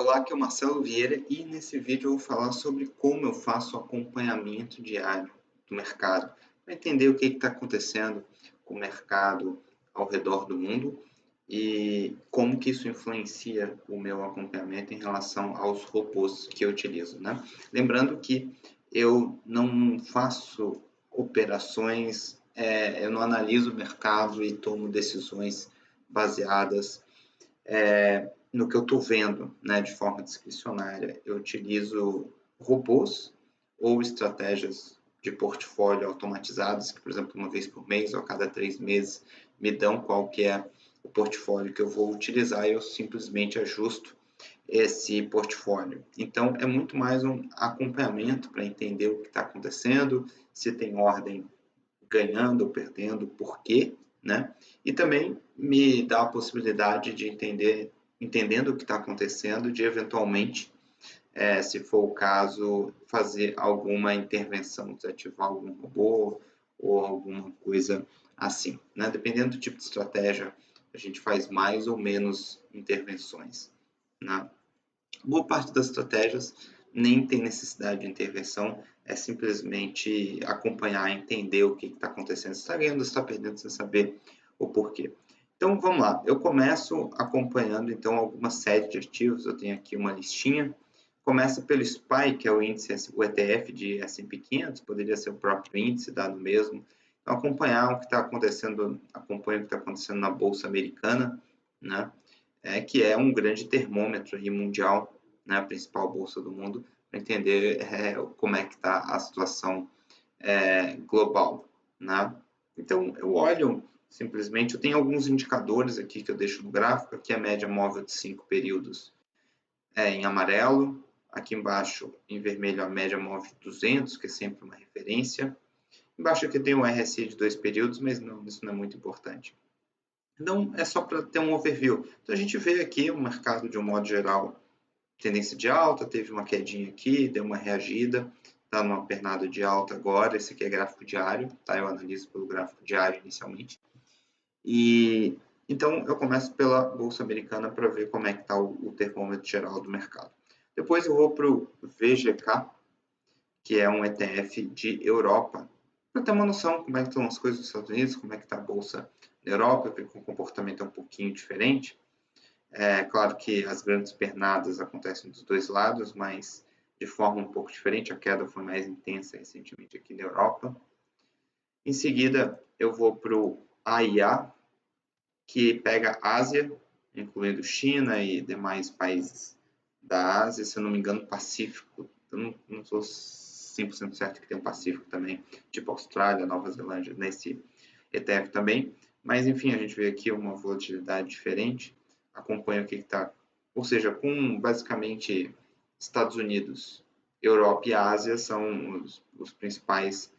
Olá, aqui é o Marcelo Vieira e nesse vídeo eu vou falar sobre como eu faço acompanhamento diário do mercado, para entender o que está acontecendo com o mercado ao redor do mundo e como que isso influencia o meu acompanhamento em relação aos robôs que eu utilizo, né? Lembrando que eu não faço operações, eu não analiso o mercado e tomo decisões baseadas no que eu estou vendo, né, de forma discricionária. Eu utilizo robôs ou estratégias de portfólio automatizadas, que, por exemplo, uma vez por mês ou a cada 3 meses, me dão qual que é o portfólio que eu vou utilizar e eu simplesmente ajusto esse portfólio. Então, é muito mais um acompanhamento para entender o que está acontecendo, se tem ordem ganhando ou perdendo, por quê, né? E também me dá a possibilidade de entendendo o que está acontecendo, de eventualmente, se for o caso, fazer alguma intervenção, desativar algum robô ou alguma coisa assim, né? Dependendo do tipo de estratégia, a gente faz mais ou menos intervenções, né? Boa parte das estratégias nem tem necessidade de intervenção, é simplesmente acompanhar, entender o que está acontecendo, se está ganhando, se está perdendo, sem saber o porquê. Então vamos lá, eu começo acompanhando então alguma série de ativos, eu tenho aqui uma listinha, começa pelo SPY, que é o índice, o ETF de S&P 500, poderia ser o próprio índice, dado mesmo, então acompanhar o que está acontecendo, acompanho o que está acontecendo na Bolsa Americana, né? Que é um grande termômetro aí mundial, né, a principal bolsa do mundo, para entender como é que está a situação global, né? Então, eu olho simplesmente, eu tenho alguns indicadores aqui que eu deixo no gráfico, aqui a média móvel de 5 períodos em amarelo, aqui embaixo em vermelho a média móvel de 200, que é sempre uma referência, embaixo aqui tem o RSI de 2 períodos, mas não, isso não é muito importante. Então, é só para ter um overview. Então, a gente vê aqui o mercado, de um modo geral, tendência de alta, teve uma quedinha aqui, deu uma reagida, está numa pernada de alta agora, esse aqui é gráfico diário, tá? Eu analiso pelo gráfico diário inicialmente. E então, eu começo pela Bolsa Americana para ver como é que está o termômetro geral do mercado. Depois eu vou para o VGK, que é um ETF de Europa, para ter uma noção como é que estão as coisas nos Estados Unidos, como é que está a Bolsa na Europa, porque o comportamento é um pouquinho diferente. É claro que as grandes pernadas acontecem dos dois lados, mas de forma um pouco diferente. A queda foi mais intensa recentemente aqui na Europa. Em seguida, eu vou para o AIA, que pega a Ásia, incluindo China e demais países da Ásia, se eu não me engano, Pacífico. Eu não sou 100% certo que tem um Pacífico também, tipo Austrália, Nova Zelândia, nesse ETF também. Mas, enfim, a gente vê aqui uma volatilidade diferente. Acompanha o que está... Ou seja, com basicamente Estados Unidos, Europa e Ásia são os principais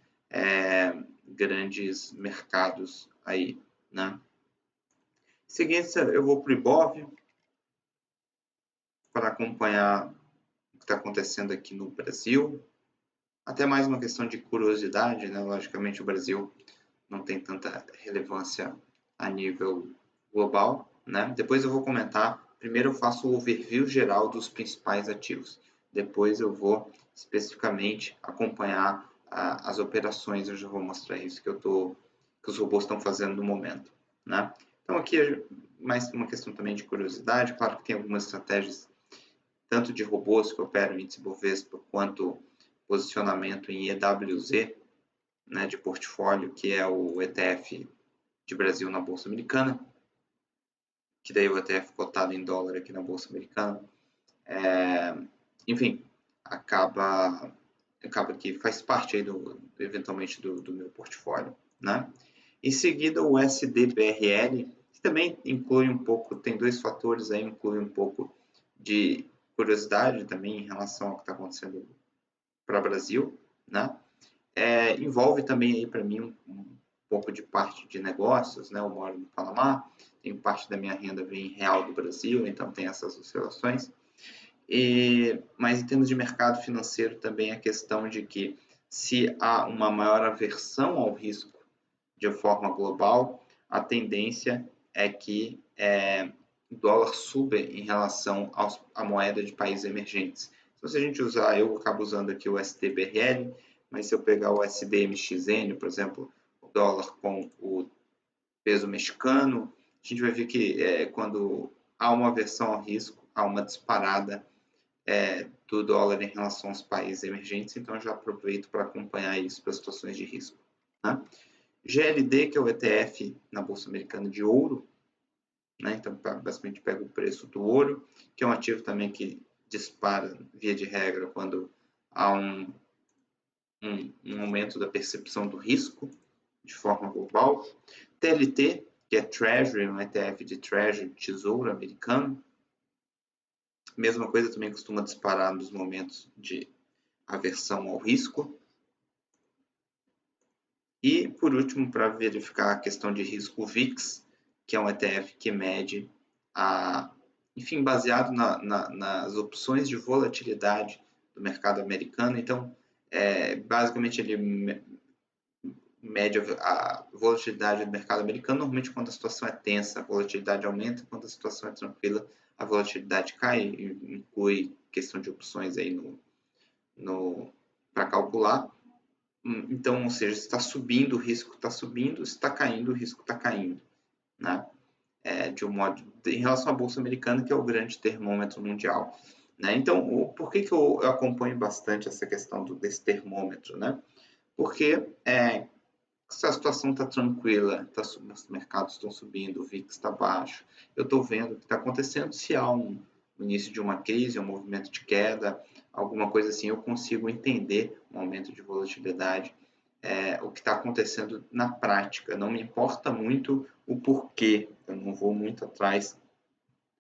grandes mercados aí, né? Em seguida, eu vou para o IBOV para acompanhar o que está acontecendo aqui no Brasil. Até mais uma questão de curiosidade, né? Logicamente, o Brasil não tem tanta relevância a nível global, né? Depois eu vou comentar. Primeiro eu faço o overview geral dos principais ativos. Depois eu vou especificamente acompanhar as operações. Eu já vou mostrar isso que os robôs estão fazendo no momento, né? Então aqui é mais uma questão também de curiosidade. Claro que tem algumas estratégias tanto de robôs que operam em índice Bovespa quanto posicionamento em EWZ, né, de portfólio, que é o ETF de Brasil na Bolsa Americana, que daí o ETF cotado em dólar aqui na Bolsa Americana. Enfim, acaba que faz parte aí eventualmente do meu portfólio, né? Em seguida, o SDBRL, que também inclui um pouco, tem dois fatores aí, inclui um pouco de curiosidade também em relação ao que está acontecendo para o Brasil, né? Envolve também aí para mim um pouco de parte de negócios, né? Eu moro no Panamá, tem parte da minha renda vem em real do Brasil, então tem essas oscilações. Mas em termos de mercado financeiro também a questão de que se há uma maior aversão ao risco de forma global, a tendência é que o dólar suba em relação à moeda de países emergentes. Então, se a gente usar, eu acabo usando aqui o SDBRL, mas se eu pegar o SDMXN, por exemplo, o dólar com o peso mexicano, a gente vai ver que quando há uma aversão ao risco, há uma disparada do dólar em relação aos países emergentes, então eu já aproveito para acompanhar isso para situações de risco. Né? GLD, que é o ETF na Bolsa Americana de Ouro, né? Então basicamente pega o preço do ouro, que é um ativo também que dispara, via de regra, quando há um aumento da percepção do risco de forma global. TLT, que é Treasury, um ETF de Treasury, Tesouro Americano. Mesma coisa, também costuma disparar nos momentos de aversão ao risco. E, por último, para verificar a questão de risco, o VIX, que é um ETF que mede, enfim, baseado nas opções de volatilidade do mercado americano. Então, basicamente, ele mede a volatilidade do mercado americano. Normalmente, quando a situação é tensa, a volatilidade aumenta. Quando a situação é tranquila, a volatilidade cai. Inclui questão de opções aí para calcular. Então, ou seja, se está subindo, o risco está subindo, se está caindo, o risco está caindo. Né? De um modo, em relação à Bolsa Americana, que é o grande termômetro mundial. Né? Então, por que eu acompanho bastante essa questão desse termômetro? Né? Porque se a situação está tranquila, os mercados estão subindo, o VIX está baixo, eu estou vendo o que está acontecendo. Se há o início de uma crise, um movimento de queda, alguma coisa assim, eu consigo entender um aumento de volatilidade, o que está acontecendo na prática. Não me importa muito o porquê, eu não vou muito atrás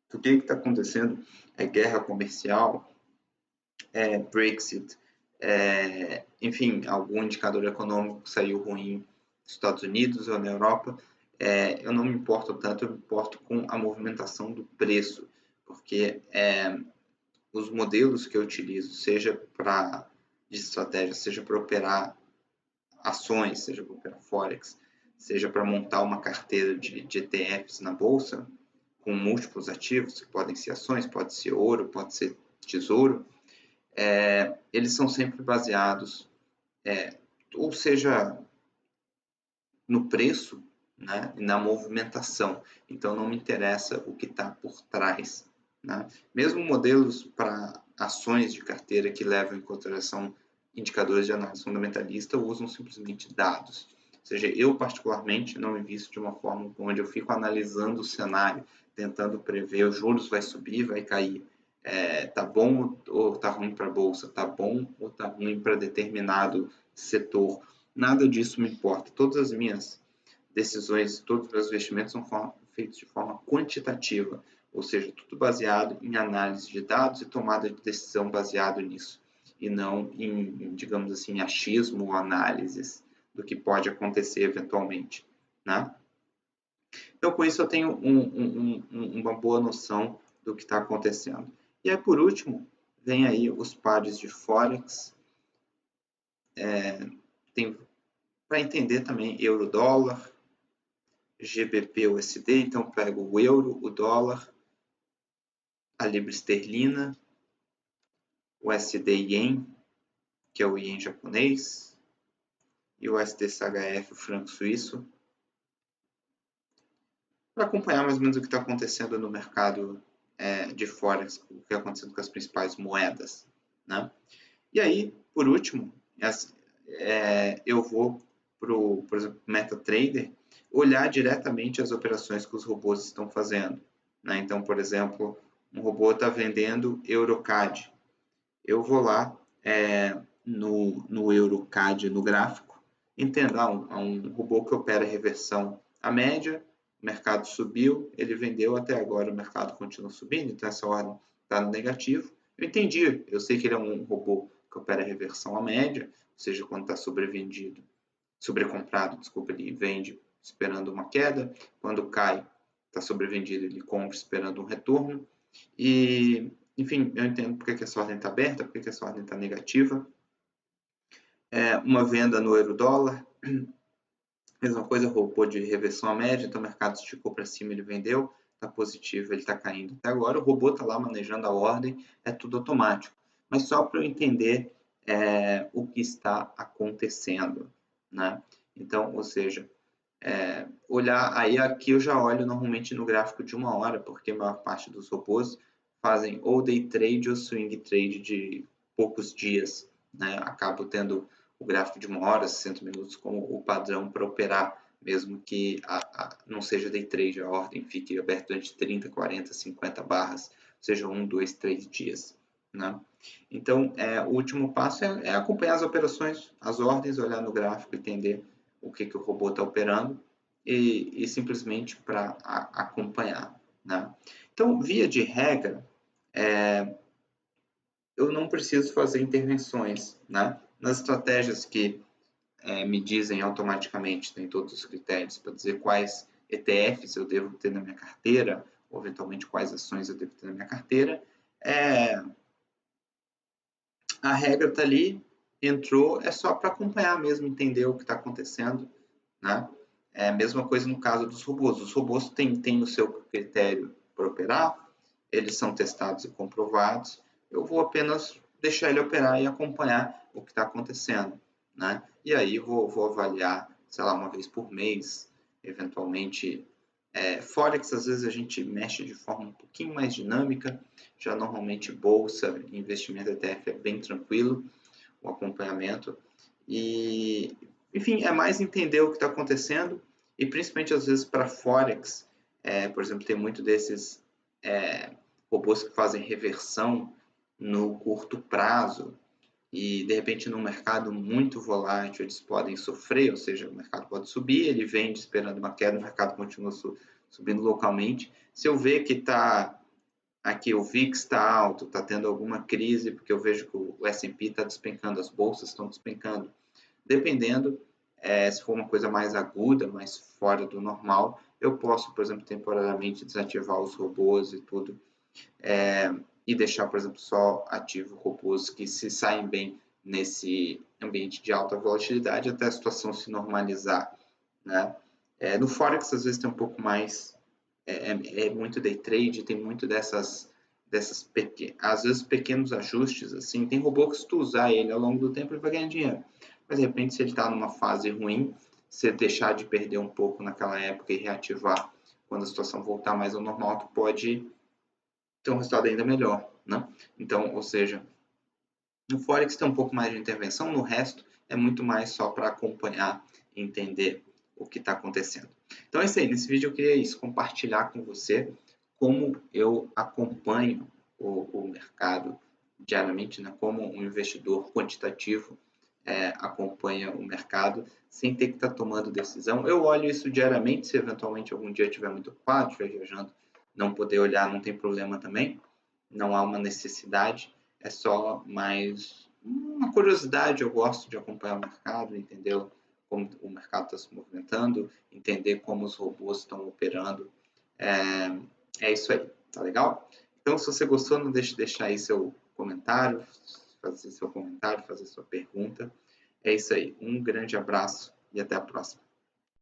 do que está acontecendo. É guerra comercial, Brexit, enfim, algum indicador econômico saiu ruim nos Estados Unidos ou na Europa, eu não me importo tanto, eu me importo com a movimentação do preço, porque os modelos que eu utilizo, seja de estratégia, seja para operar ações, seja para operar Forex, seja para montar uma carteira de ETFs na bolsa, com múltiplos ativos, que podem ser ações, pode ser ouro, pode ser tesouro, eles são sempre baseados, ou seja, no preço, né, e na movimentação. Então, não me interessa o que está por trás. Né? Mesmo modelos para ações de carteira que levam em consideração indicadores de análise fundamentalista usam simplesmente dados. Ou seja, eu particularmente não invisto de uma forma onde eu fico analisando o cenário, tentando prever os juros vai subir, vai cair. Tá bom ou tá ruim para a bolsa? Tá bom ou tá ruim para determinado setor? Nada disso me importa. Todas as minhas decisões, todos os meus investimentos são feitos de forma quantitativa, ou seja, tudo baseado em análise de dados e tomada de decisão baseado nisso, e não em, digamos assim, achismo ou análises do que pode acontecer eventualmente. Né? Então, com isso, eu tenho uma boa noção do que está acontecendo. E aí, por último, vem aí os pares de Forex. Tem para entender também euro-dólar, GBP-USD, então pego o euro, o dólar, a libra esterlina, o USD-ien, que é o ien japonês, e o USD-CHF, o franco suíço, para acompanhar mais ou menos o que está acontecendo no mercado de Forex, o que está acontecendo com as principais moedas. Né? E aí, por último, eu vou por exemplo, MetaTrader, olhar diretamente as operações que os robôs estão fazendo. Né? Então, por exemplo, um robô está vendendo EuroCAD. Eu vou lá no EuroCAD, no gráfico, entender um robô que opera reversão à média, o mercado subiu, ele vendeu até agora, o mercado continua subindo, então essa ordem está no negativo. Eu entendi, eu sei que ele é um robô que opera reversão à média, ou seja, quando está sobrecomprado, desculpa, ele vende esperando uma queda, quando cai, está sobrevendido, ele compra esperando um retorno, e, enfim, eu entendo porque que essa ordem está aberta, porque que essa ordem está negativa. Uma venda no euro-dólar, mesma coisa, robô de reversão à média, então o mercado esticou para cima, ele vendeu, está positivo, ele está caindo. Até agora o robô está lá manejando a ordem, é tudo automático. Mas só para eu entender o que está acontecendo, né? Então, ou seja, olhar, aí aqui eu já olho normalmente no gráfico de 1 hora, porque a maior parte dos robôs fazem ou day trade ou swing trade de poucos dias, né? Acabo tendo o gráfico de 1 hora, 60 minutos como o padrão para operar, mesmo que não seja day trade, a ordem fique aberta durante 30, 40, 50 barras, seja 1, 2, 3 dias, né? Então, o último passo é acompanhar as operações, as ordens, olhar no gráfico, entender o que o robô está operando e simplesmente para acompanhar, né? Então, via de regra, eu não preciso fazer intervenções, né? Nas estratégias que me dizem automaticamente, tem todos os critérios para dizer quais ETFs eu devo ter na minha carteira, ou eventualmente quais ações eu devo ter na minha carteira, a regra está ali, entrou, é só para acompanhar mesmo, entender o que está acontecendo, né? É a mesma coisa no caso dos robôs. Os robôs têm o seu critério para operar, eles são testados e comprovados. Eu vou apenas deixar ele operar e acompanhar o que está acontecendo, né? E aí vou avaliar, sei lá, uma vez por mês, eventualmente. Forex, às vezes a gente mexe de forma um pouquinho mais dinâmica, já normalmente bolsa, investimento ETF é bem tranquilo, o acompanhamento. E, enfim, é mais entender o que está acontecendo e principalmente às vezes para Forex, por exemplo, tem muito desses robôs que fazem reversão no curto prazo e de repente num mercado muito volátil eles podem sofrer, ou seja, o mercado pode subir, ele vende esperando uma queda, o mercado continua subindo localmente. Se eu ver que está aqui o VIX está alto, está tendo alguma crise, porque eu vejo que o S&P está despencando, as bolsas estão despencando. Dependendo, se for uma coisa mais aguda, mais fora do normal, eu posso, por exemplo, temporariamente desativar os robôs e tudo, e deixar, por exemplo, só ativo robôs que se saem bem nesse ambiente de alta volatilidade até a situação se normalizar, né? No Forex, às vezes, tem um pouco mais muito day trade, tem muito dessas às vezes pequenos ajustes, assim, tem robô que se tu usar ele ao longo do tempo ele vai ganhar dinheiro, mas de repente se ele está numa fase ruim, se deixar de perder um pouco naquela época e reativar quando a situação voltar mais ao normal, tu pode ter um resultado ainda melhor, né? Então, ou seja, no Forex tem um pouco mais de intervenção, no resto é muito mais só para acompanhar e entender o que está acontecendo. Então é isso aí, nesse vídeo eu queria isso, compartilhar com você como eu acompanho o mercado diariamente, né? Como um investidor quantitativo acompanha o mercado sem ter que estar tomando decisão. Eu olho isso diariamente, se eventualmente algum dia estiver muito ocupado, estiver viajando, não poder olhar, não tem problema também, não há uma necessidade, é só mais uma curiosidade, eu gosto de acompanhar o mercado, entender como o mercado está se movimentando, entender como os robôs estão operando. É isso aí, tá legal? Então, se você gostou, não deixe de deixar aí seu comentário, fazer sua pergunta. É isso aí, um grande abraço e até a próxima.